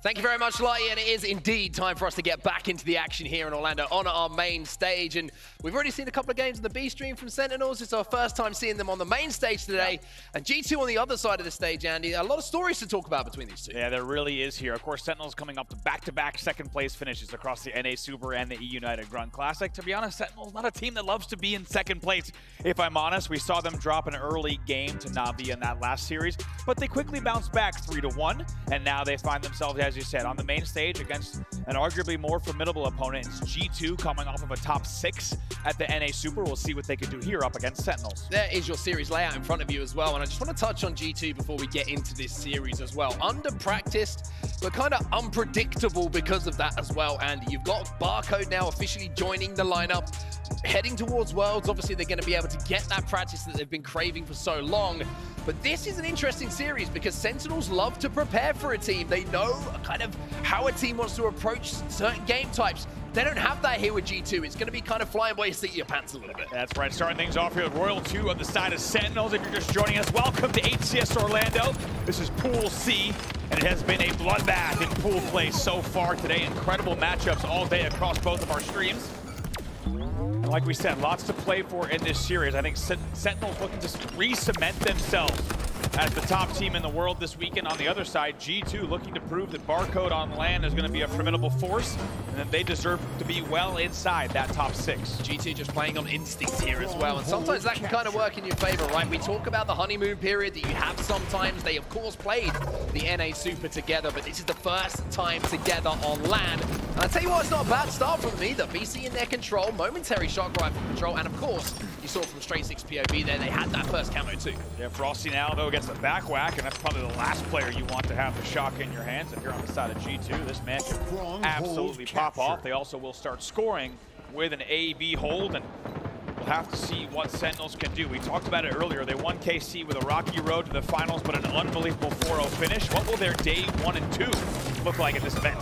Thank you very much, Lottie, and it is indeed time for us to get back into the action here in Orlando on our main stage. And we've already seen a couple of games in the B stream from Sentinels. It's our first time seeing them on the main stage today. And G2 on the other side of the stage, Andy. A lot of stories to talk about between these two. Yeah, there really is here. Of course, Sentinels coming up to back-to-back second-place finishes across the NA Super and the E United Grunt Classic. To be honest, Sentinels not a team that loves to be in second place. If I'm honest, we saw them drop an early game to Na'Vi in that last series, but they quickly bounced back 3-1, and now they find themselves, as you said, on the main stage against an arguably more formidable opponent. It's G2 coming off of a top 6 at the NA Super. We'll see what they can do here up against Sentinels. There is your series layout in front of you as well, and I just want to touch on G2 before we get into this series as well. Under-practiced, but kind of unpredictable because of that as well, Andy. You've got Barcode now officially joining the lineup, heading towards Worlds. Obviously, they're going to be able to get that practice that they've been craving for so long. But this is an interesting series because Sentinels love to prepare for a team. They know kind of how a team wants to approach certain game types. They don't have that here with G2. It's going to be kind of flying by your seat of your pants a little bit. That's right. Starting things off here with Royal 2 on the side of Sentinels. If you're just joining us, welcome to HCS Orlando. This is Pool C, and it has been a bloodbath in pool play so far today. Incredible matchups all day across both of our streams. And like we said, lots to play for in this series. I think Sentinels looking to re-cement themselves as the top team in the world this weekend. On the other side, G2 looking to prove that Barcode on land is going to be a formidable force, and that they deserve to be well inside that top 6. G2 just playing on instinct here as well, and sometimes that can kind of work in your favor, right? We talk about the honeymoon period that you have sometimes. They, of course, played the NA Super together, but this is the first time together on LAN. And I'll tell you what, it's not a bad start from them either. BC in their control, momentary shock rifle control, and of course, you saw from Straight 6 POV there, they had that first camo too. Yeah, Frosty now, though, gets the back whack, and that's probably the last player you want to have the shock in your hands. If you're on the side of G2, this man can absolutely pop off. They also will start scoring with an A-B hold, and we'll have to see what Sentinels can do. We talked about it earlier. They won KC with a rocky road to the finals, but an unbelievable 4-0 finish. What will their day 1 and 2 look like at this event?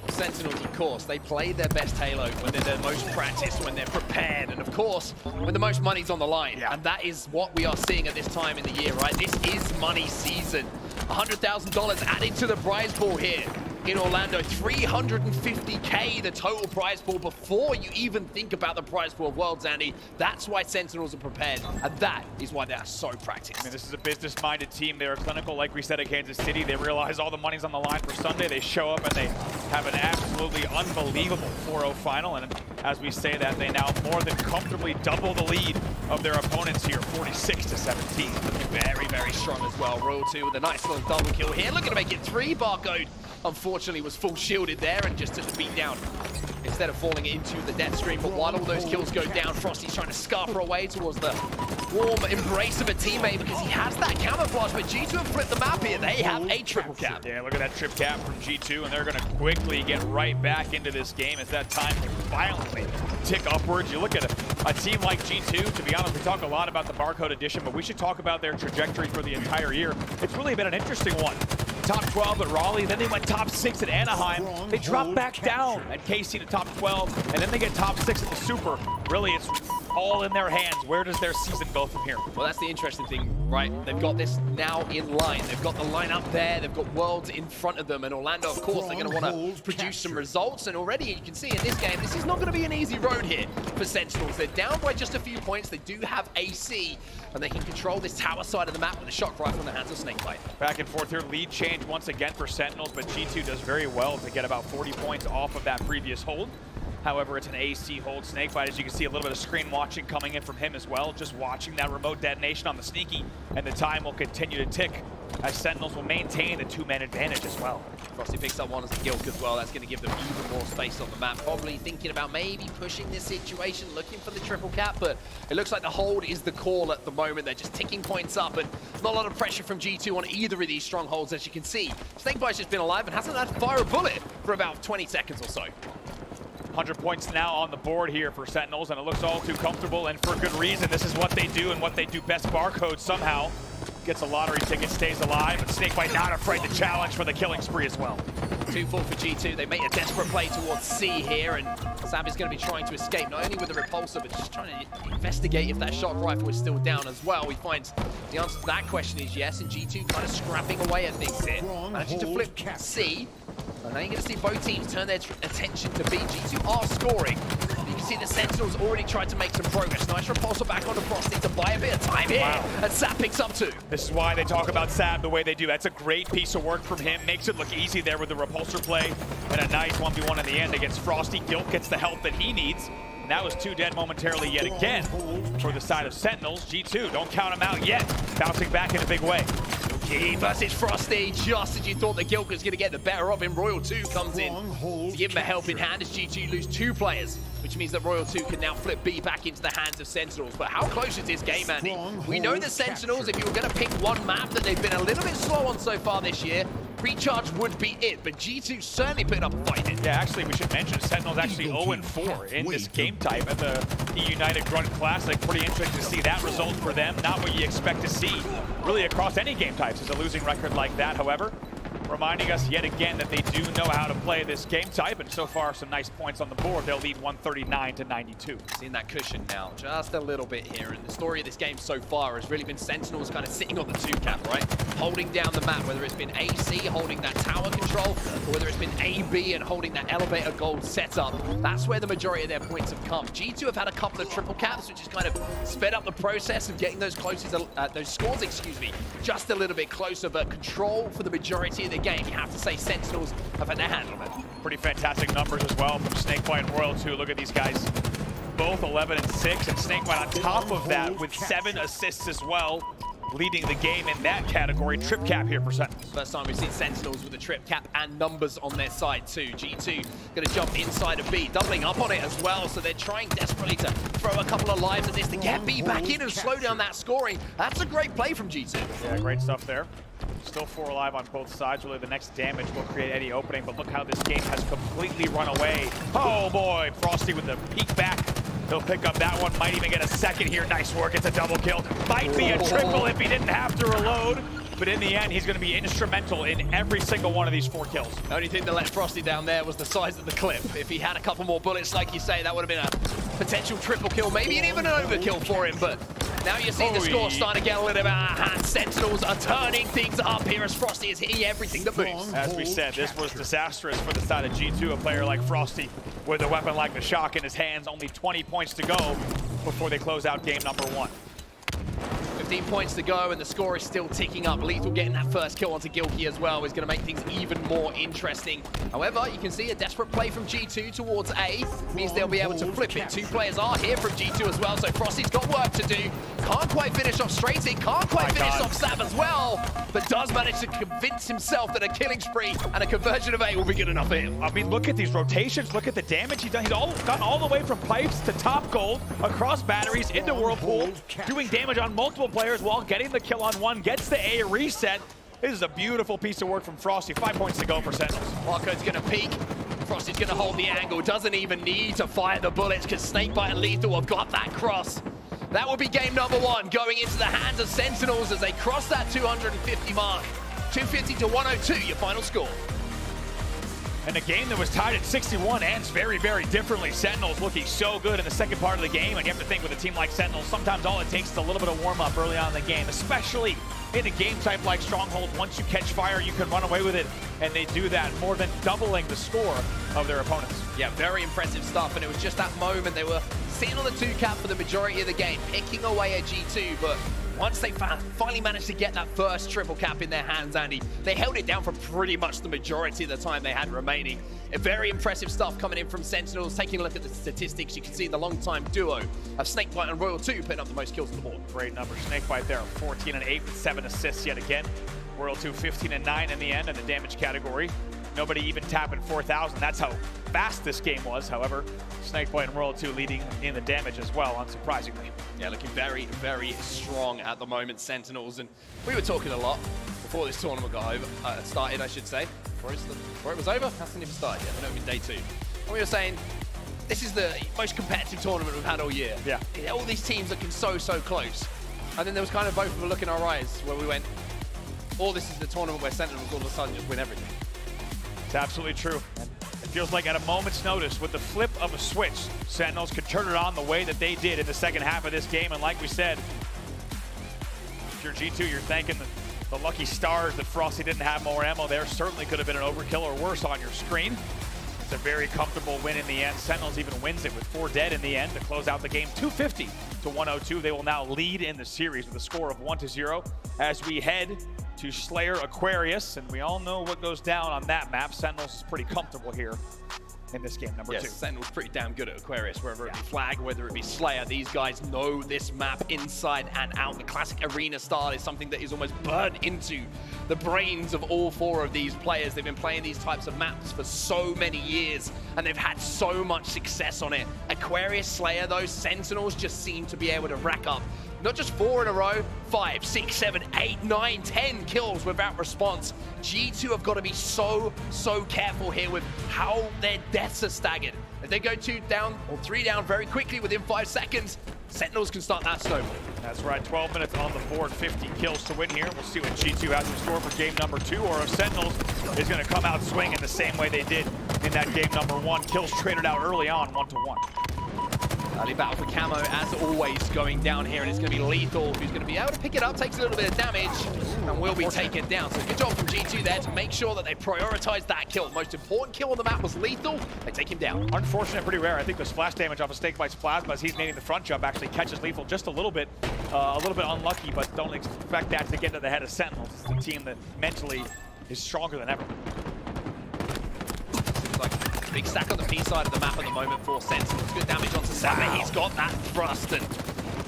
Sentinels, of course, they play their best Halo when they're the most practiced, when they're prepared, and of course, when the most money's on the line. Yeah. And that is what we are seeing at this time in the year, right? This is money season. $100,000 added to the prize pool here in Orlando. 350K the total prize pool before you even think about the prize pool of Worlds, Andy. That's why Sentinels are prepared, and that is why they are so practiced. I mean, this is a business-minded team. They are clinical, like we said at Kansas City. They realize all the money's on the line for Sunday. They show up and they have an absolutely unbelievable 4-0 final, and as we say that, they now more than comfortably double the lead of their opponents here, 46-17. Looking very, very strong as well. Royal 2 with a nice little double kill here. Looking to make it 3. Barcode, unfortunately, was full shielded there and just took the beat down instead of falling into the death stream. But while all those kills go down, Frosty's trying to scarper away towards the warm embrace of a teammate because he has that camouflage. But G2 have flipped the map here. They have a triple cap. Yeah, look at that trip cap from G2, and they're going to quickly get right back into this game as that time can violently tick upwards. You look at a team like G2, to be honest, we talk a lot about the Barcode edition, but we should talk about their trajectory for the entire year. It's really been an interesting one. Top 12 at Raleigh, then they went top 6 at Anaheim. They dropped back down at KC to top 12, and then they get top 6 at the Super. Really, it's all in their hands. Where does their season go from here? Well, that's the interesting thing, right? They've got this now in line. They've got the line up there. They've got Worlds in front of them. And Orlando, of course, they're going to want to produce some results. And already you can see in this game, this is not going to be an easy road here for Sentinels. They're down by just a few points. They do have AC, and they can control this tower side of the map with a shock rifle in the hands of SnakeBite. Back and forth here. Lead change once again for Sentinels, but G2 does very well to get about 40 points off of that previous hold. However, it's an AC hold. SnakeBite, as you can see, a little bit of screen watching coming in from him as well. Just watching that remote detonation on the sneaky, and the time will continue to tick as Sentinels will maintain the 2-man advantage as well. Frosty picks up one as a Gilk as well. That's going to give them even more space on the map. Probably thinking about maybe pushing this situation, looking for the triple cap, but it looks like the hold is the call at the moment. They're just ticking points up, and not a lot of pressure from G2 on either of these strongholds, as you can see. SnakeBite's just been alive and hasn't had to fire a bullet for about 20 seconds or so. 100 points now on the board here for Sentinels, and it looks all too comfortable, and for good reason. This is what they do and what they do best. Barcode somehow gets a lottery ticket, stays alive, but SnakeBite not afraid to challenge for the killing spree as well. 2-4 for G2. They make a desperate play towards C here, and Sab is going to be trying to escape, not only with the repulsor, but just trying to investigate if that shock rifle is still down as well. We find the answer to that question is yes, and G2 kind of scrapping away at things here. Managing to flip C. And now you're going to see both teams turn their attention to B. G2 are scoring. You can see the Sentinels already tried to make some progress. Nice repulsor back onto Frosty to buy a bit of time here. Wow. And Sab picks up 2. This is why they talk about Sab the way they do. That's a great piece of work from him. Makes it look easy there with the repulsor play. And a nice 1v1 in the end against Frosty. Guilt gets the help that he needs. And that was 2 dead momentarily yet again for the side of Sentinels. G2, don't count them out yet. Bouncing back in a big way. G versus Frosty, just as you thought the Guilt was going to get the better of him. Royal2 comes in to give him a helping hand as G2 lose 2 players, which means that Royal2 can now flip B back into the hands of Sentinels. But how close is this game, Andy? We know the Sentinels, if you were going to pick one map that they've been a little bit slow on so far this year, Recharge would be it, but G2 certainly putting up a fight here. Yeah, actually, we should mention Sentinels actually 0-4 in this game type at the United Grunt Classic. Pretty interesting to see that result for them. Not what you expect to see, really, across any game types, is a losing record like that. However, reminding us yet again that they do know how to play this game type, and so far some nice points on the board. They'll lead 139-92. Seeing that cushion now just a little bit here, and the story of this game so far has really been Sentinels kind of sitting on the 2-cap, right? Holding down the map, whether it's been AC holding that tower control, or whether it's been AB and holding that elevator gold setup. That's where the majority of their points have come. G2 have had a couple of triple caps, which has kind of sped up the process of getting those those scores, just a little bit closer, but control for the majority of the game, you have to say Sentinels have had their handle on it. Pretty fantastic numbers as well from SnakeBite and Royal2. Look at these guys, both 11 and 6, and SnakeBite on top of that with 7 assists as well, leading the game in that category. Trip cap here for Sentinels. First time we've seen Sentinels with a trip cap and numbers on their side too. G2 going to jump inside of B, doubling up on it as well, so they're trying desperately to throw a couple of lives at this to get B back in and slow down that scoring. That's a great play from G2. Yeah, great stuff there. Still 4 alive on both sides. Really, the next damage will create any opening, but look how this game has completely run away. Oh boy, Frosty with the peek back. He'll pick up that one, might even get a second here. Nice work, it's a double kill. Might be a triple if he didn't have to reload. But in the end, he's going to be instrumental in every single one of these 4 kills. The only thing that let Frosty down there was the size of the clip. If he had a couple more bullets, like you say, that would have been a potential triple kill, maybe even an overkill for him. But now you see the score starting to get a little bit out of hand. Sentinels are turning things up here as Frosty is hitting everything that moves. As we said, this was disastrous for the side of G2. A player like Frosty with a weapon like the Shock in his hands, only 20 points to go before they close out game number 1. 15 points to go, and the score is still ticking up. LethuL getting that first kill onto Gilkey as well is going to make things even more interesting. However, you can see a desperate play from G2 towards A. Means they'll be able to flip it. 2 players are here from G2 as well, so Frosty's got work to do. Can't quite finish off Straighty, can't quite finish off Sab as well, but does manage to convince himself that a killing spree and a conversion of A will be good enough for him. I mean, look at these rotations, look at the damage he's done. He's gone all the way from pipes to top gold, across batteries, into Whirlpool, doing damage on multiple players while getting the kill on one, gets the A reset. This is a beautiful piece of work from Frosty. 5 points to go for Sentinels. Barcode's going to peek. Frosty's going to hold the angle. Doesn't even need to fire the bullets because SnakeBite and LethuL have got that cross. That will be game number 1 going into the hands of Sentinels as they cross that 250 mark. 250 to 102, your final score. And a game that was tied at 61 ends very, very differently. Sentinels looking so good in the second part of the game, and you have to think with a team like Sentinels, sometimes all it takes is a little bit of warm-up early on in the game, especially in a game type like Stronghold. Once you catch fire, you can run away with it, and they do that, more than doubling the score of their opponents. Yeah, very impressive stuff, and it was just that moment they were sitting on the 2-cap for the majority of the game, picking away at G2, but once they finally managed to get that first triple cap in their hands, Andy, they held it down for pretty much the majority of the time they had remaining. Very impressive stuff coming in from Sentinels. Taking a look at the statistics, you can see the long-time duo of SnakeBite and Royal2 putting up the most kills on the board. Great numbers. SnakeBite there, 14 and 8 with 7 assists yet again. Royal2 15 and 9 in the end in the damage category. Nobody even tapping 4,000. That's how fast this game was. However, SnakeBite and Royal2 leading in the damage as well, unsurprisingly. Yeah, looking very, very strong at the moment, Sentinels. And we were talking a lot before this tournament got started, I should say. Before it was over? Hasn't even started yet. I know it was day 2. And we were saying, this is the most competitive tournament we've had all year. Yeah. All these teams looking so, so close. And then there was kind of both of them looking in our eyes where we went, oh, this is the tournament where Sentinels all of a sudden just win everything. It's absolutely true. It feels like at a moment's notice, with the flip of a switch, Sentinels could turn it on the way that they did in the second half of this game. And like we said, if you're G2, you're thanking the lucky stars that Frosty didn't have more ammo there. Certainly could have been an overkill or worse on your screen. It's a very comfortable win in the end. Sentinels even wins it with 4 dead in the end to close out the game 250 to 102. They will now lead in the series with a score of 1-0 as we head to Slayer Aquarius, and we all know what goes down on that map. Sentinels is pretty comfortable here in this game number 2. Sentinels pretty damn good at Aquarius, whether it be Flag, whether it be Slayer. These guys know this map inside and out. The classic arena style is something that is almost burned into the brains of all 4 of these players. They've been playing these types of maps for so many years, and they've had so much success on it. Aquarius, Slayer, those Sentinels just seem to be able to rack up not just 4 in a row, 5, 6, 7, 8, 9, 10 kills without response. G2 have got to be so careful here with how their deaths are staggered. If they go 2 down or 3 down very quickly within 5 seconds, Sentinels can start that snowball. That's right, 12 minutes on the board, 50 kills to win here. We'll see what G2 has in store for game number 2, or if Sentinels is going to come out swinging the same way they did in that game number 1. Kills traded out early on, 1-1. Early battle for Camo, as always, going down here, and it's going to be LethuL who's going to be able to pick it up, takes a little bit of damage, and will be taken down. So good job from G2 there to make sure that they prioritize that kill. Most important kill on the map was LethuL. They take him down. Unfortunate, pretty rare. I think the splash damage off of SnakeBite's plasma as he's nading the front jump actually catches LethuL just a little bit unlucky, but don't expect that to get to the head of Sentinels. It's a team that mentally is stronger than ever. Big stack on the P side of the map at the moment for Sentinels. Good damage onto Sabinater. Wow. He's got that thrust and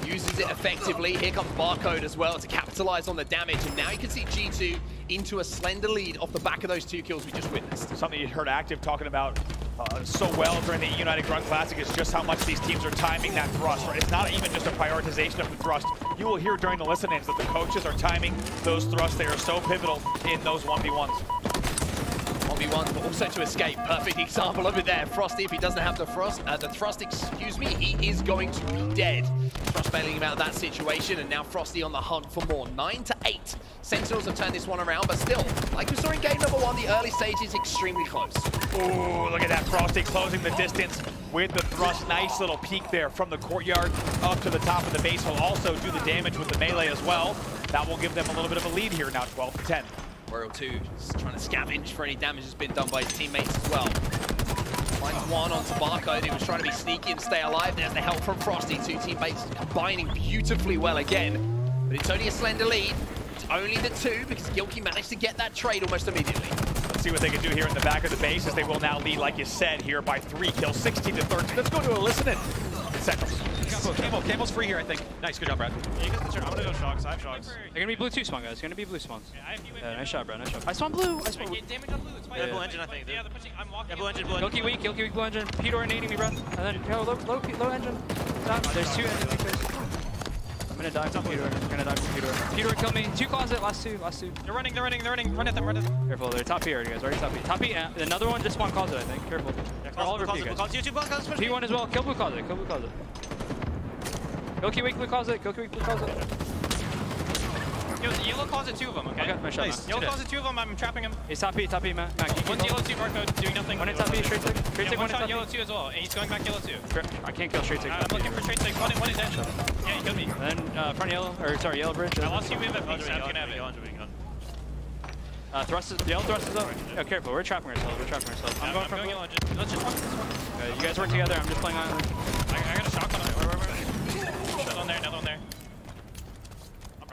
uses it effectively. Here comes Barcode as well to capitalize on the damage. And now you can see G2 into a slender lead off the back of those 2 kills we just witnessed. Something you heard Active talking about so well during the United Grunt Classic is just how much these teams are timing that thrust. Right? It's not even just a prioritization of the thrust. You will hear during the listen-ins that the coaches are timing those thrusts. They are so pivotal in those 1v1s. 1v1, but also to escape. Perfect example of it there. Frosty, if he doesn't have the thrust, excuse me, he is going to be dead. Frost bailing him out of that situation, and now Frosty on the hunt for more. 9-8. Sentinels have turned this one around, but still, like we saw in game number 1, the early stage is extremely close. Ooh, look at that. Frosty closing the distance with the thrust. Nice little peek there from the courtyard up to the top of the base. Will also do the damage with the melee as well. That will give them a little bit of a lead here now, 12-10. LethuL just trying to scavenge for any damage that's been done by his teammates as well. Finds one onto Barcode, who was trying to be sneaky and stay alive. There's the help from Frosty. 2 teammates combining beautifully well again. But it's only a slender lead. It's only the 2 because Gilkey managed to get that trade almost immediately. Let's see what they can do here in the back of the base as they will now lead, like you said, here by 3 kills, 16-13. Let's go to a listen-in. Sentinels. Campbell's free here, I think. Nice, good job, Brad. Yeah, you guys can turn. I'm gonna go shogs. I have shogs. They're gonna be blue 2 spawn, guys. Gonna be blue spawns. Yeah, nice shot, Brad. Nice shot. I spawn blue. I spawn blue. Get damage on blue. It's fine. Yeah, blue engine, I think. Yeah, they're pushing. I'm walking. Yeah, blue engine, blue engine. Gilkey weak, blue engine. Peter nading me, Brad. And then low engine. Down. There's 2 engines. I'm gonna die from Peter. I'm gonna die from Peter. Peter would kill me. 2 closet. Last two. They're running. Run at them. Careful. They're top here, guys. Already top here. Top here. Another one just spawned closet, I think. Careful. Yeah, all over P, guys. P1 as well. Kill blue closet. Gilkey weak, blue closet. Yellow closet 2 of them, okay? Nice shot, Yellow closet 2 of them, I'm trapping him. He's top P, man. One yellow 2 Barcode, doing nothing. One in top P, straight stick. One shot yellow 2 as well, and he's going back yellow 2. I can't kill straight stick. I'm looking for straight stick. One is dead. Yeah, he killed me. And then front yellow, yellow bridge. I lost you, we have a P, so I'm gonna have it. Yellow thrust is up. Oh, careful, we're trapping ourselves. I'm going yellow. Let's just walk this one. Okay, you guys work together, I'm just playing on. I got a shotgun on it. Another one there.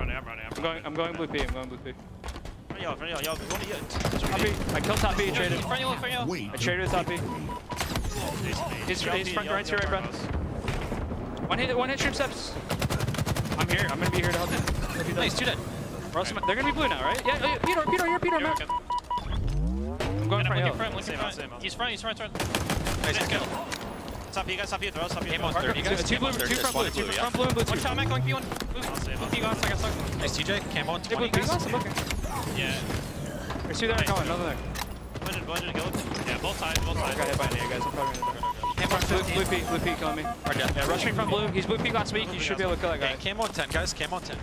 I'm running. I'm going blue P. Front yellow. Top P. I killed top P, traded. Front yellow. I traded with top P. He's front right to right, Brad. One hit stream steps. I'm here. I'm gonna be here to help you. Nice, 2 dead. They're gonna be blue now, right? Yeah, Peter, Matt. I'm going front yellow. He's front. Nice kill. Top P, guys, top P, throw. You guys, 2 front blue and blue 2. One shot, Mac, going P1. P gone, I got stuck. Nice, TJ. Camo on 20. Yeah. There's 2 there, another there. Blue engine, go. Yeah, both sides. I got hit by an A, guys. I'm probably gonna die. Blue P killing me. Yeah, rush me from blue. He's blue P got speak. You should be able to kill that guy. Cam on 10, guys. Cam on 10.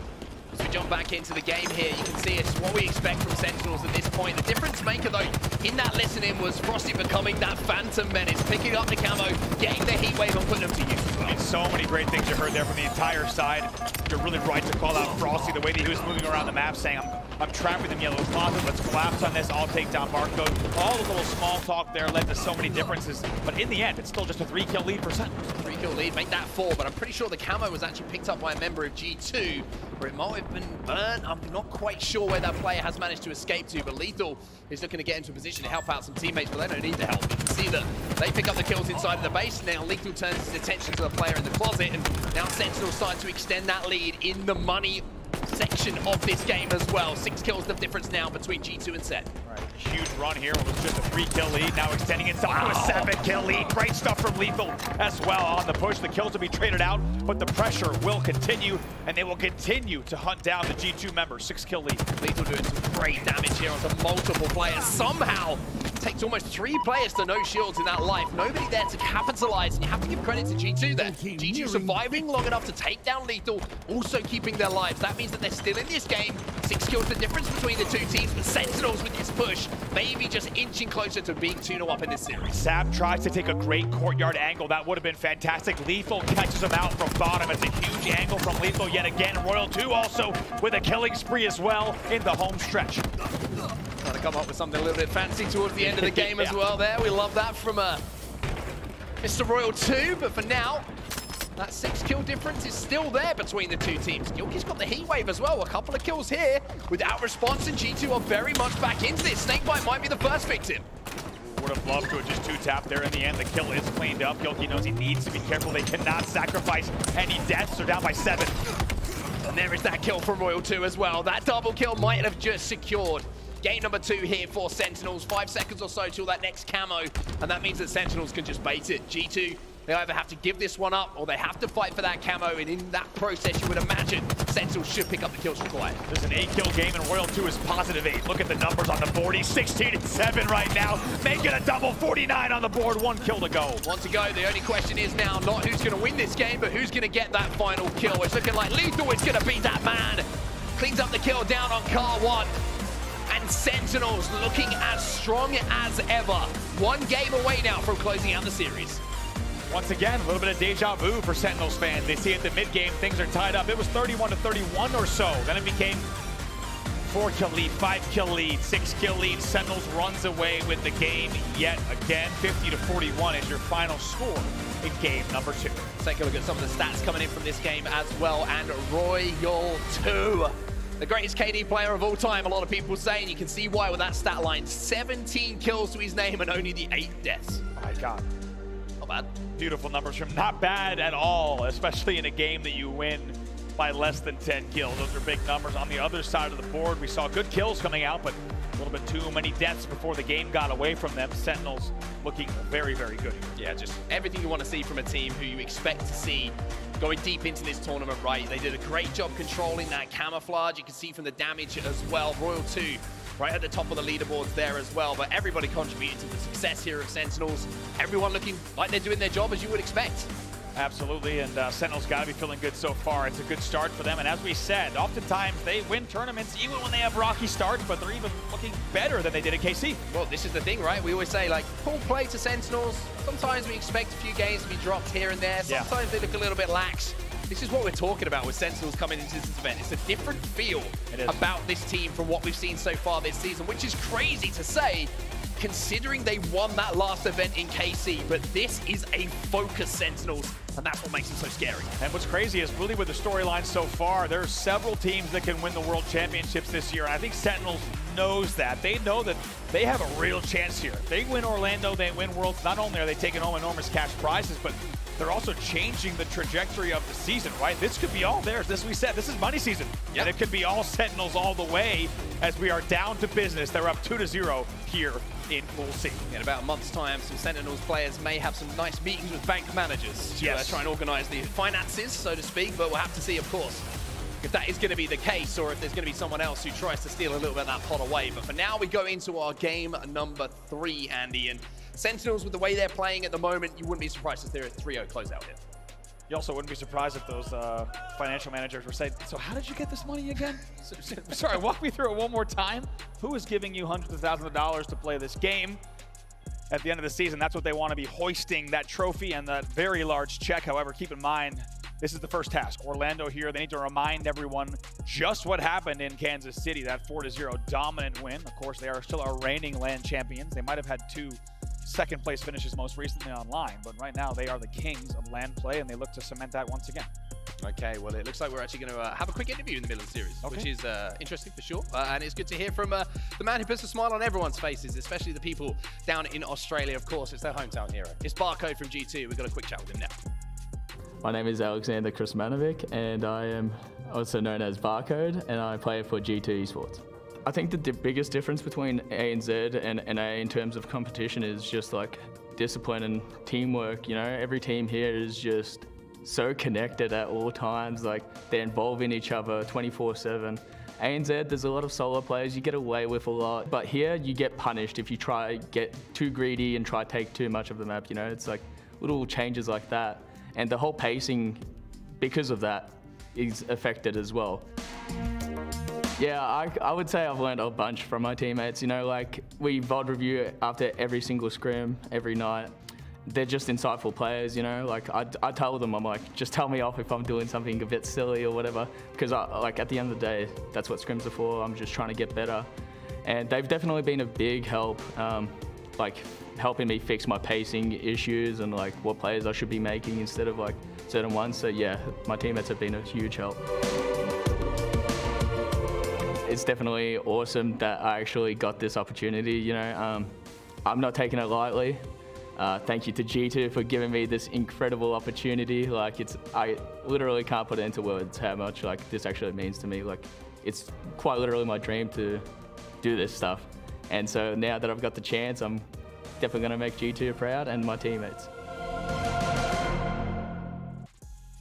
As we jump back into the game here, you can see it's what we expect from Sentinels at this point. The difference maker, though, in that listening was Frosty becoming that Phantom Menace, picking up the camo, getting the heat wave, and putting them to use as well. So many great things you heard there from the entire side. You're really right to call out Frosty, the way that he was moving around the map, saying, I'm trapping them yellow closet, let's collapse on this, I'll take down Barcode. All the little small talk there led to so many differences, but in the end, it's still just a 3-kill lead for Sentinels. 3-kill lead, make that 4, but I'm pretty sure the camo was actually picked up by a member of G2, or it might have been burnt. I'm not quite sure where that player has managed to escape to, but LethuL is looking to get into a position to help out some teammates, but they don't need the help. You can see that they pick up the kills inside of the base. Now LethuL turns his attention to the player in the closet, and now Sentinels starting to extend that lead in the money section of this game as well. 6 kills the difference now between G2 and Set. Right. Huge run here. It was just a 3-kill lead. Now extending itself to a 7-kill lead. Great stuff from LethuL as well on the push. The kills will be traded out, but the pressure will continue, and they will continue to hunt down the G2 member. 6-kill lead. LethuL doing some great damage here onto multiple players. Somehow takes almost 3 players to no shields in that life. Nobody there to capitalize, and you have to give credit to G2 there. G2 surviving long enough to take down LethuL, also keeping their lives. That means that they're still in this game. 6 kills the difference between the 2 teams, but Sentinels with this push, maybe just inching closer to being 2-0 up in this series. Sab tries to take a great courtyard angle. That would have been fantastic. LethuL catches him out from bottom. It's a huge angle from LethuL yet again. Royal2 also with a killing spree as well in the home stretch. Trying to come up with something a little bit fancy towards the end of the game as well there. We love that from Mr. Royal2, but for now, that 6-kill difference is still there between the 2 teams. Gilky's got the heat wave as well. A couple of kills here without response, and G2 are very much back into this. SnakeBite might be the first victim. Would have loved to have just 2-tapped there in the end. The kill is cleaned up. Gilky knows he needs to be careful. They cannot sacrifice any deaths. They're down by 7. And there is that kill from Royal2 as well. That double kill might have just secured game number 2 here for Sentinels. 5 seconds or so till that next camo, and that means that Sentinels can just bait it. G2, they either have to give this one up or they have to fight for that camo, and in that process, you would imagine Sentinels should pick up the kills required. This is an 8-kill game, and Royal2 is +8. Look at the numbers on the board. He's 16-7 right now, making a double 49 on the board. 1 kill to go. 1 to go. The only question is now not who's going to win this game, but who's going to get that final kill. It's looking like LethuL is going to be that man. Cleans up the kill down on KotH. And Sentinels looking as strong as ever. 1 game away now from closing out the series. Once again, a little bit of deja vu for Sentinels fans. They see at the mid-game, things are tied up. It was 31-31 or so. Then it became 4-kill lead, 5-kill lead, 6-kill lead. Sentinels runs away with the game yet again. 50-41 is your final score in game number 2. Let's take a look at some of the stats coming in from this game as well. And Royal2, the greatest KD player of all time, a lot of people saying. You can see why with that stat line. 17 kills to his name and only the 8 deaths. My God. Not bad. Beautiful numbers from not bad at all, especially in a game that you win by less than 10 kills. Those are big numbers. On the other side of the board, we saw good kills coming out, but a little bit too many deaths before the game got away from them. Sentinels looking very, very good. Yeah, just everything you want to see from a team who you expect to see going deep into this tournament, right? They did a great job controlling that camouflage. You can see from the damage as well. Royal2 right at the top of the leaderboards there as well, but everybody contributed to the success here of Sentinels. Everyone looking like they're doing their job as you would expect. Absolutely, and Sentinels got to be feeling good so far. It's a good start for them, and as we said, oftentimes they win tournaments even when they have rocky starts, but they're even looking better than they did at KC. Well, this is the thing, right? We always say, like, full play to Sentinels. Sometimes we expect a few games to be dropped here and there. Sometimes they look a little bit lax. This is what we're talking about with Sentinels coming into this event. It's a different feel about this team from what we've seen so far this season, which is crazy to say, considering they won that last event in KC, but this is a focused Sentinels, and that's what makes them so scary. And what's crazy is really with the storyline so far, there's several teams that can win the World Championships this year, and I think Sentinels knows that. They know that they have a real chance here. If they win Orlando, they win Worlds. Not only are they taking home enormous cash prizes, but they're also changing the trajectory of the season, right? This could be all theirs. This we said, this is money season. And it could be all Sentinels all the way as we are down to business. They're up 2-0 here in Pool C. In about a month's time, some Sentinels players may have some nice meetings with bank managers to try and organize the finances, so to speak, but we'll have to see, of course, if that is going to be the case or if there's going to be someone else who tries to steal a little bit of that pot away. But for now, we go into our game number 3, Andy, and Sentinels, with the way they're playing at the moment, you wouldn't be surprised if they're at 3-0 closeout here. You also wouldn't be surprised if those financial managers were saying, so how did you get this money again? Sorry, walk me through it one more time. Who is giving you hundreds of thousands of dollars to play this game? At the end of the season, that's what they want to be hoisting, that trophy and that very large check. However, keep in mind, this is the first task. Orlando here, they need to remind everyone just what happened in Kansas City, that 4-0 dominant win. Of course, they are still our reigning LAN champions. They might have had 2 second place finishes most recently online, but right now they are the kings of LAN play, and they look to cement that once again. Okay, well, it looks like we're actually going to have a quick interview in the middle of the series, which is interesting for sure. And it's good to hear from the man who puts a smile on everyone's faces, especially the people down in Australia. Of course, it's their hometown hero. It's Barcode from G2. We've got a quick chat with him now. My name is Alexander Krasmanovic, and I am also known as Barcode, and I play for G2 Esports. I think the biggest difference between ANZ and NA in terms of competition is just like discipline and teamwork. You know, every team here is just so connected at all times. Like, they're involving each other 24/7. ANZ, there's a lot of solo players, you get away with a lot, but here you get punished if you try get too greedy and try to take too much of the map. You know, it's like little changes like that, and the whole pacing, because of that, is affected as well. Yeah, I would say I've learned a bunch from my teammates. You know, like, we VOD review after every single scrim, every night. They're just insightful players, you know. Like, I tell them, I'm like, just tell me off if I'm doing something a bit silly or whatever, because like, at the end of the day, that's what scrims are for. I'm just trying to get better, and they've definitely been a big help, like helping me fix my pacing issues and like what plays I should be making instead of like certain ones. So yeah, my teammates have been a huge help. It's definitely awesome that I actually got this opportunity, you know. I'm not taking it lightly. Thank you to G2 for giving me this incredible opportunity. Like, I literally can't put it into words how much like this actually means to me. Like, it's quite literally my dream to do this stuff. And so now that I've got the chance, I'm definitely gonna make G2 proud and my teammates.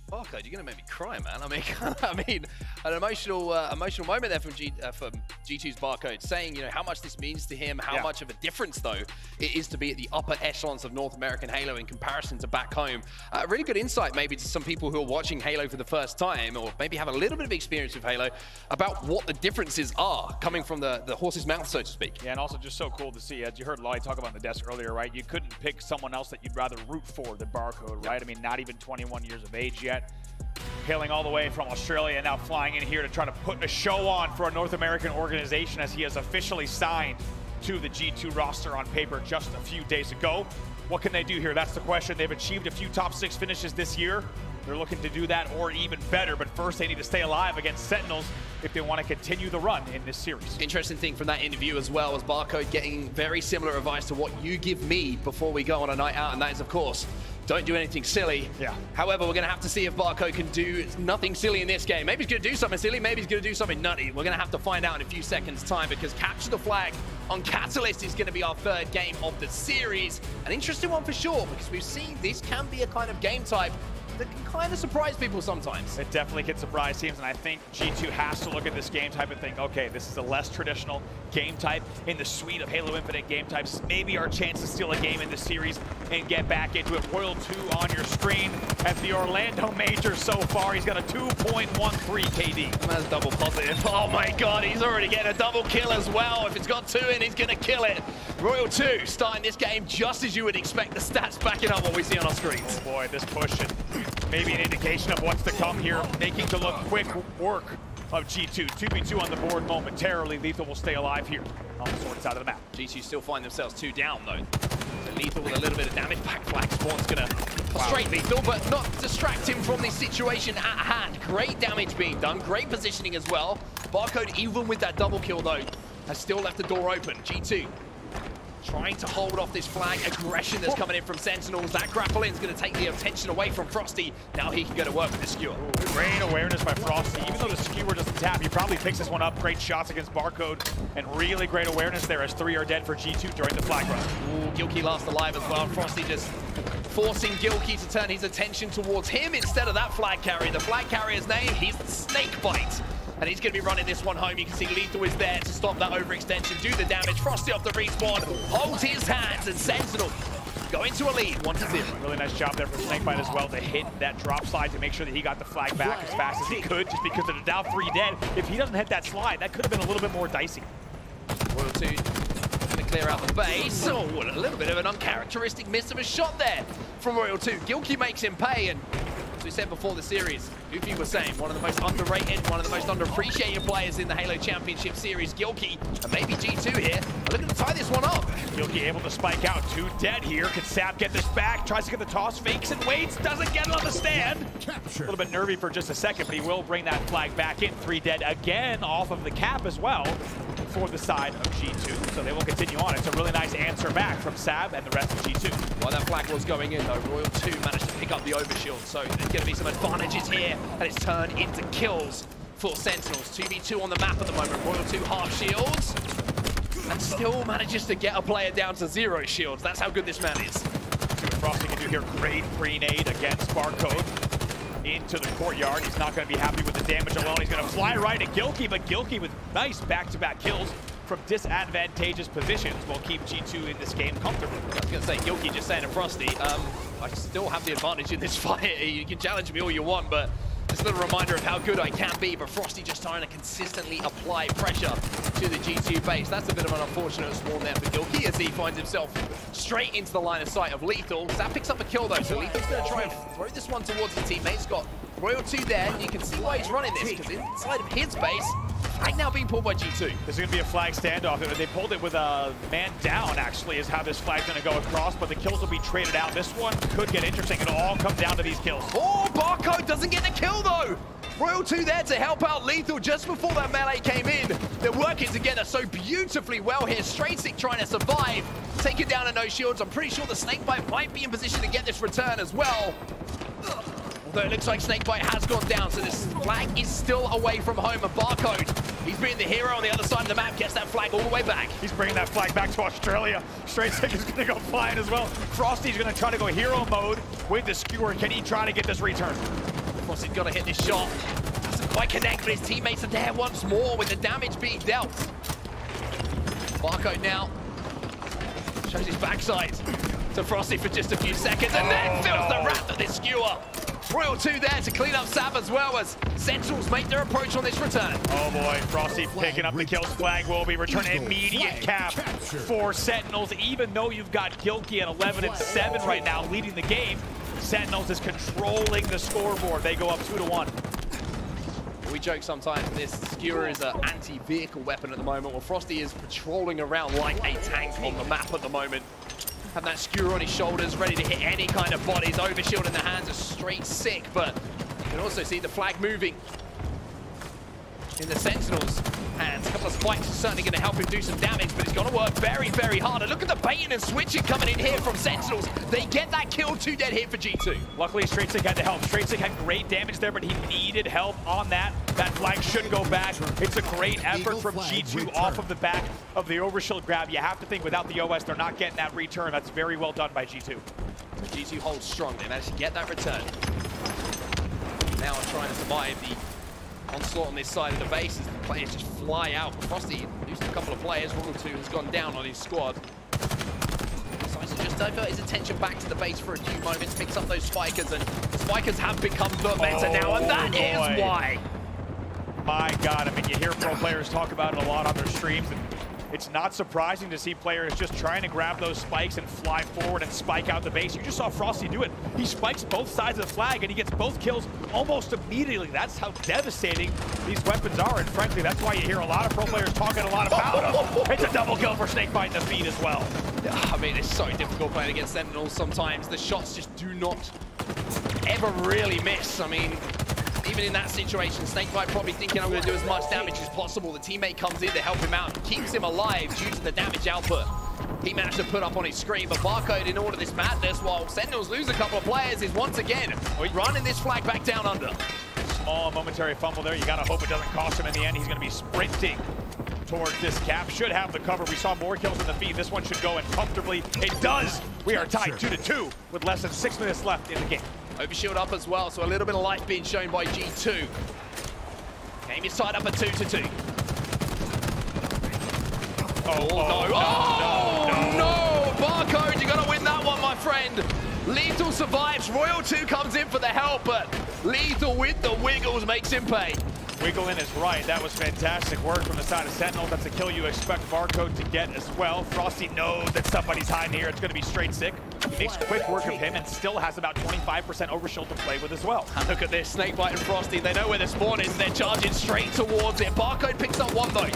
Barcode, you're gonna make me cry, man. I mean, an emotional moment there from G2's Barcode, saying, you know, how much this means to him, how much of a difference though it is to be at the upper echelons of North American Halo in comparison to back home. Really good insight maybe to some people who are watching Halo for the first time, or maybe have a little bit of experience with Halo, about what the differences are coming from the horse's mouth, so to speak. Yeah, and also just so cool to see, as you heard Lottie talk about on the desk earlier, right? You couldn't pick someone else that you'd rather root for than Barcode, right? I mean, not even 21 years of age yet. Hailing all the way from Australia, now flying in here to try to put a show on for a North American organization, as he has officially signed to the G2 roster on paper just a few days ago. What can they do here? That's the question. They've achieved a few top 6 finishes this year. They're looking to do that or even better, but first they need to stay alive against Sentinels if they want to continue the run in this series. Interesting thing from that interview as well was Barcode getting very similar advice to what you give me before we go on a night out, and that is, of course, don't do anything silly. Yeah. However, we're going to have to see if Barcode can do nothing silly in this game. Maybe he's going to do something silly, maybe he's going to do something nutty. We're going to have to find out in a few seconds' time, because Capture the Flag on Catalyst is going to be our 3rd game of the series. An interesting one for sure, because we've seen this can be a kind of game type that can kind of surprise people sometimes. It definitely can surprise teams, and I think G2 has to look at this game type and think, okay, this is a less traditional game type in the suite of Halo Infinite game types. Maybe our chance to steal a game in the series and get back into it. RoyalTwo on your screen at the Orlando Major so far. He's got a 2.13 KD. That's double positive. Oh my God, he's already getting a double kill as well. If it's got 2 in, he's gonna kill it. RoyalTwo starting this game just as you would expect. The stats backing up what we see on our screens. Oh boy, this pushing. Maybe an indication of what's to come here, making to look quick work of G2. 2v2 on the board momentarily. LethuL will stay alive here on the sword side of the map. G2 still find themselves 2 down though. So LethuL with a little bit of damage. Back flag spawn's gonna frustrate LethuL, but not distract him from the situation at hand. Great damage being done, great positioning as well. Barcode, even with that double kill though, has still left the door open. G2 trying to hold off this flag aggression that's coming in from Sentinels. That grapple in is going to take the attention away from Frosty. Now he can go to work with the skewer. Great awareness by Frosty. Even though the skewer doesn't tap, he probably picks this one up. Great shots against Barcode, and really great awareness there as 3 are dead for G2 during the flag run. Ooh, Gilkey last alive as well. Frosty just forcing Gilkey to turn his attention towards him instead of that flag carrier. The flag carrier's name, he's SnakeBite. and he's going to be running this one home. You can see LethuL is there to stop that overextension, do the damage. Frosty off the respawn, holds his hands, and Sentinel going to a lead, 1-0. Really nice job there from SnakeBite as well to hit that drop slide to make sure that he got the flag back as fast as he could, just because they're down 3 dead. If he doesn't hit that slide, that could have been a little bit more dicey. Royal2 going to clear out the base. Oh, what a little bit of an uncharacteristic miss of a shot there from Royal2. Gilkey makes him pay, and as we said before the series, Goofy was saying, one of the most underrated, one of the most underappreciated players in the Halo Championship Series, Gilkey, and maybe G2 here, are looking to tie this one up. Gilkey able to spike out, 2 dead here. Can Sab get this back? Tries to get the toss, fakes and waits, doesn't get it on the stand. A little bit nervy for just a second, but he will bring that flag back in. 3 dead again off of the cap as well for the side of G2, so they will continue on. It's a really nice answer back from Sab and the rest of G2. While that flag was going in though, Royal2 managed to pick up the overshield, so there's going to be some advantages here, and it's turned into kills for Sentinels. 2v2 on the map at the moment. Royal2 half shields, and still manages to get a player down to 0 shields. That's how good this man is. See what Frosty can do here. Great pre-nade against Barcode into the courtyard. He's not going to be happy with the damage alone. He's going to fly right at Gilkey, but Gilkey with nice back-to-back kills from disadvantageous positions will keep G2 in this game comfortably. I was going to say, Gilkey just saying to Frosty, I still have the advantage in this fight. You can challenge me all you want, but just a little reminder of how good I can be. But Frosty just trying to consistently apply pressure to the G2 base. That's a bit of an unfortunate swarm there for Gilkey as he finds himself straight into the line of sight of LethuL. That picks up a kill though, so LethuL's going to try and throw this one towards his teammates. Got Royal2 there, and you can see why he's running this, because inside of his base, flag now being pulled by G2. This is going to be a flag standoff. They pulled it with a man down, actually, is how this flag's going to go across, but the kills will be traded out. This one could get interesting. It'll all come down to these kills. Oh, Barcode doesn't get the kill, though. Royal2 there to help out LethuL just before that melee came in. They're working together so beautifully well here. Straightsick trying to survive, taking down a no shields. I'm pretty sure the SnakeBite might be in position to get this return as well. Although it looks like SnakeBite has gone down, so this flag is still away from home. And Barcode, he's being the hero on the other side of the map, gets that flag all the way back. He's bringing that flag back to Australia. Straightsick is going to go flying as well. Frosty's going to try to go hero mode with the skewer. Can he try to get this return? Frosty's got to hit this shot. Doesn't quite connect, but his teammates are there once more with the damage being dealt. Barcode now shows his backside to Frosty for just a few seconds, and then fills the wrath of this skewer. Royal2 there to clean up Sab as well as Sentinels make their approach on this return. Oh boy, Frosty picking up the kills. Flag will be returned. Immediate cap for Sentinels. Even though you've got Gilkey at 11 and 7 right now, leading the game, Sentinels is controlling the scoreboard. They go up 2-1. We joke sometimes this skewer is an anti-vehicle weapon at the moment. Well, Frosty is patrolling around like a tank on the map at the moment. Have that skewer on his shoulders, ready to hit any kind of bodies. Overshield in the hands of Straightsick, but you can also see the flag moving in the Sentinels' hands. A couple of spikes are certainly going to help him do some damage, but he's going to work very, very hard. And look at the baiting and switching coming in here from Sentinels. They get that kill, 2 dead here for G2. Luckily, Straightsick had to help. Straightsick had great damage there, but he needed help on that. That flag should go back. It's a great effort from G2 off of the back of the overshield grab. You have to think without the OS, they're not getting that return. That's very well done by G2. G2 holds strong. They managed to get that return. Now trying to survive the onslaught on this side of the base as the players just fly out. Frosty losing a couple of players. Royal2 has gone down on his squad. Decides to just divert his attention back to the base for a few moments, picks up those spikers, and the spikers have become the meta now, and that is why. My God, I mean, you hear pro players talk about it a lot on their streams, and it's not surprising to see players just trying to grab those spikes and fly forward and spike out the base. You just saw Frosty do it. He spikes both sides of the flag and he gets both kills almost immediately. That's how devastating these weapons are, and frankly, that's why you hear a lot of pro players talking a lot about them. It's a double kill for SnakeBite in the feed as well. I mean, it's so difficult playing against Sentinels sometimes. The shots just do not ever really miss. I mean, even in that situation, SnakeBite probably thinking I'm going to do as much damage as possible. The teammate comes in to help him out, keeps him alive due to the damage output he managed to put up on his screen. But Barcode, in order this madness, while Sentinels lose a couple of players, is once again running this flag back down under. Small momentary fumble there. You got to hope it doesn't cost him in the end. He's going to be sprinting towards this cap. Should have the cover. We saw more kills in the feed. This one should go in comfortably. It does. We are tied 2-2 with less than 6 minutes left in the game. Overshield up as well, so a little bit of life being shown by G2. Game is tied up at 2-2. No! Barcode, you gotta win that one, my friend. LethuL survives. Royal 2 comes in for the help, but LethuL with the wiggles makes him pay. Wiggling is right. That was fantastic work from the side of Sentinels. That's a kill you expect Barcode to get as well. Frosty knows that somebody's hiding here. It's going to be straight sick. He makes quick work of him and still has about 25% overshield to play with as well. And look at this, SnakeBite and Frosty. They know where the spawn is. They're charging straight towards it. Barcode picks up one though.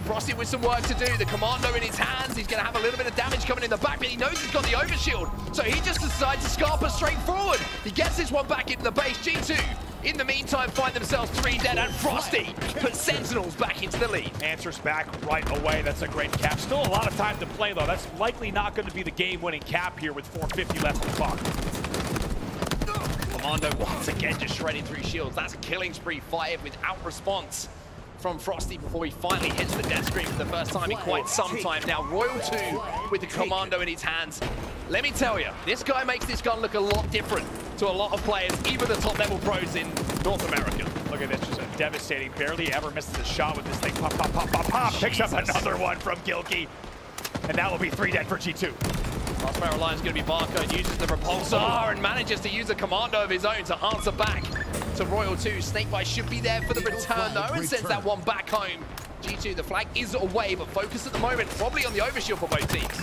Frosty with some work to do. The commando in his hands. He's going to have a little bit of damage coming in the back, but he knows he's got the overshield. So he just decides to scarper straight forward. He gets this one back into the base. G2, in the meantime, find themselves 3 dead, and Frosty puts Sentinels back into the lead. Answers back right away. That's a great cap. Still a lot of time to play, though. That's likely not going to be the game-winning cap here with 4:50 left on the clock. Commando once again just shredding through shields. That's a killing spree fired without response from Frosty before he finally hits the death screen for the first time in quite some time. Now Royal 2 with the commando in his hands. Let me tell you, this guy makes this gun look a lot different to a lot of players, even the top level pros in North America. Look at this, just a devastating, barely ever misses a shot with this thing. Pop, pop, pop, pop, pop. Picks up another one from GilKey. And that will be 3 dead for G2. Crossbarrel line is going to be Barcode, uses the repulsor and manages to use a commando of his own to answer back to Royal 2. SnakeBite should be there for the return though, and sends that one back home. G2, the flag is away, but focus at the moment probably on the overshield for both teams.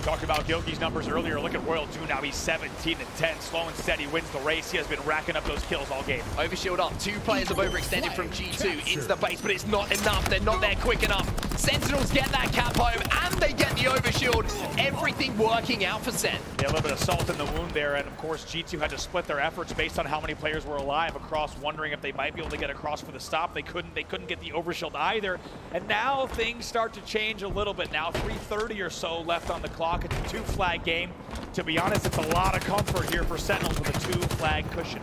Talked about GilKey's numbers earlier. Look at Royal 2 now. He's 17-10. Slow and steady wins the race. He has been racking up those kills all game. Overshield up. 2 players have overextended from G2 into the base, but it's not enough. They're not there quick enough. Sentinels get that cap home, and they get the overshield. Everything working out for Sen. Yeah, a little bit of salt in the wound there, and of course G2 had to split their efforts based on how many players were alive across, wondering if they might be able to get across for the stop. They couldn't get the overshield either, and now things start to change a little bit. Now 3:30 or so left on the clock. It's a 2-flag game. To be honest, it's a lot of comfort here for Sentinels with a 2-flag cushion.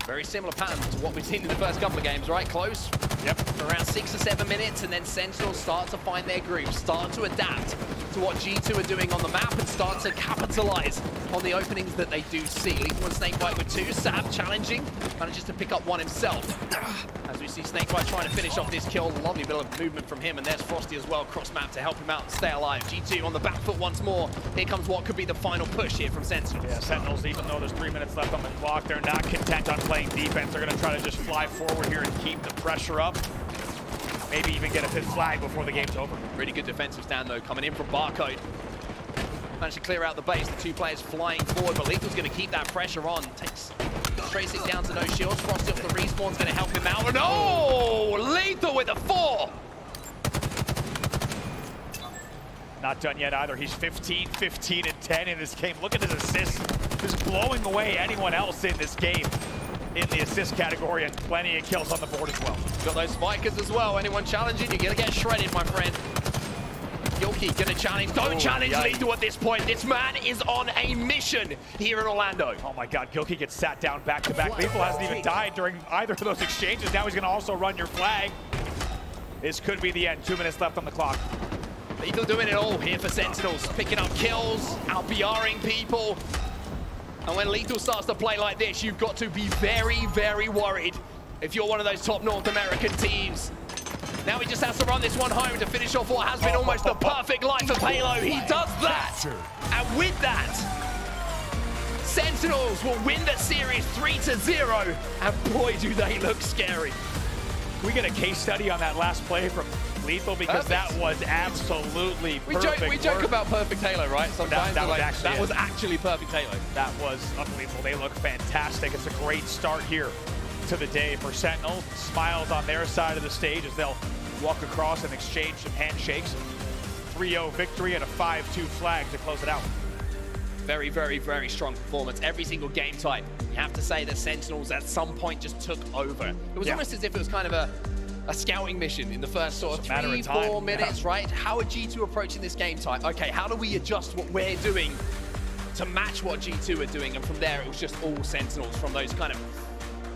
Very similar pattern to what we've seen in the first couple of games, right? Close. Yep. For around 6 or 7 minutes, and then Sentinels start to find their groove, start to adapt to what G2 are doing on the map, and start to capitalize on the openings that they do see. LethuL and SnakeBite with 2. Sab challenging, manages to pick up one himself. As we see SnakeBite trying to finish off this kill. Lovely bit of movement from him, and there's Frosty as well, cross map to help him out and stay alive. G2 on the back foot once more. Here comes what could be the final push here from Sentinels. Yeah, Sentinels, even though there's 3 minutes left on the clock, they're not content on playing defense. They're going to try to just fly forward here and keep the pressure up. Maybe even get a 5th flag before the game's over. Really good defensive stand though, coming in from Barcode. Managed to clear out the base, the 2 players flying forward, but LethuL's going to keep that pressure on. Takes tracing down to no shields. Frosty off the respawn's going to help him out. No! LethuL with a 4! Not done yet either. He's 15-10 in this game. Look at his assists. Just blowing away anyone else in this game in the assist category, and plenty of kills on the board as well. Got those spikers as well. Anyone challenging, you're going to get shredded, my friend. GilKey going to challenge. Don't challenge LethuL at this point. This man is on a mission here in Orlando. Oh my God, GilKey gets sat down back-to-back. LethuL hasn't even died during either of those exchanges. Now he's going to also run your flag. This could be the end. 2 minutes left on the clock. LethuL doing it all here for Sentinels. Picking up kills, out-BRing people. And when LethuL starts to play like this, you've got to be very, very worried if you're one of those top North American teams. Now he just has to run this one home to finish off what has been almost the perfect life of Halo. He does that. And with that, Sentinels will win the series 3-0. And boy, do they look scary. We get a case study on that last play from LethuL, because that was absolutely perfect. We joke about perfect Halo, right? Sometimes that was actually perfect Halo. That was unbelievable. They look fantastic. It's a great start here to the day for Sentinels. Smiles on their side of the stage as they'll walk across and exchange some handshakes. 3-0 victory and a 5-2 flag to close it out. Very, very, very strong performance. Every single game type. You have to say that Sentinels at some point just took over. It was almost as if it was kind of a scouting mission in the first sort of 3-4 minutes, right? How are G2 approaching this game type? Okay, how do we adjust what we're doing to match what G2 are doing? And from there, it was just all Sentinels from those kind of,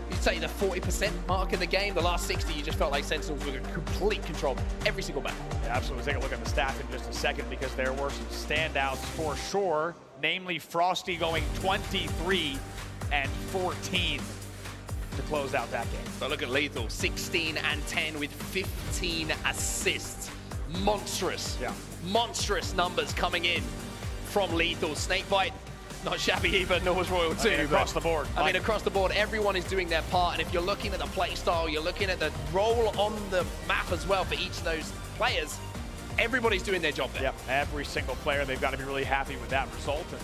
you'd say the 40% mark in the game. The last 60, you just felt like Sentinels were in complete control every single match. Yeah, absolutely. Take a look at the stats in just a second, because there were some standouts for sure, namely Frosty going 23 and 14 to close out that game. But look at LethuL, 16 and 10 with 15 assists. Monstrous, monstrous numbers coming in from LethuL. SnakeBite, not shabby either, nor was Royal too. Across the board. I mean, across the board, everyone is doing their part. And if you're looking at the play style, you're looking at the role on the map as well for each of those players, everybody's doing their job there. Yep, every single player, they've got to be really happy with that result. And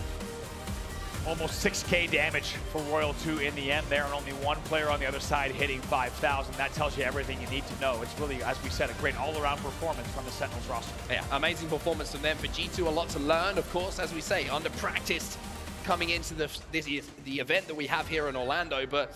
almost 6K damage for Royal 2 in the end there, and only one player on the other side hitting 5,000. That tells you everything you need to know. It's really, as we said, a great all-around performance from the Sentinels roster. Yeah, amazing performance from them. For G2, a lot to learn, of course, as we say, under practice coming into the event that we have here in Orlando. But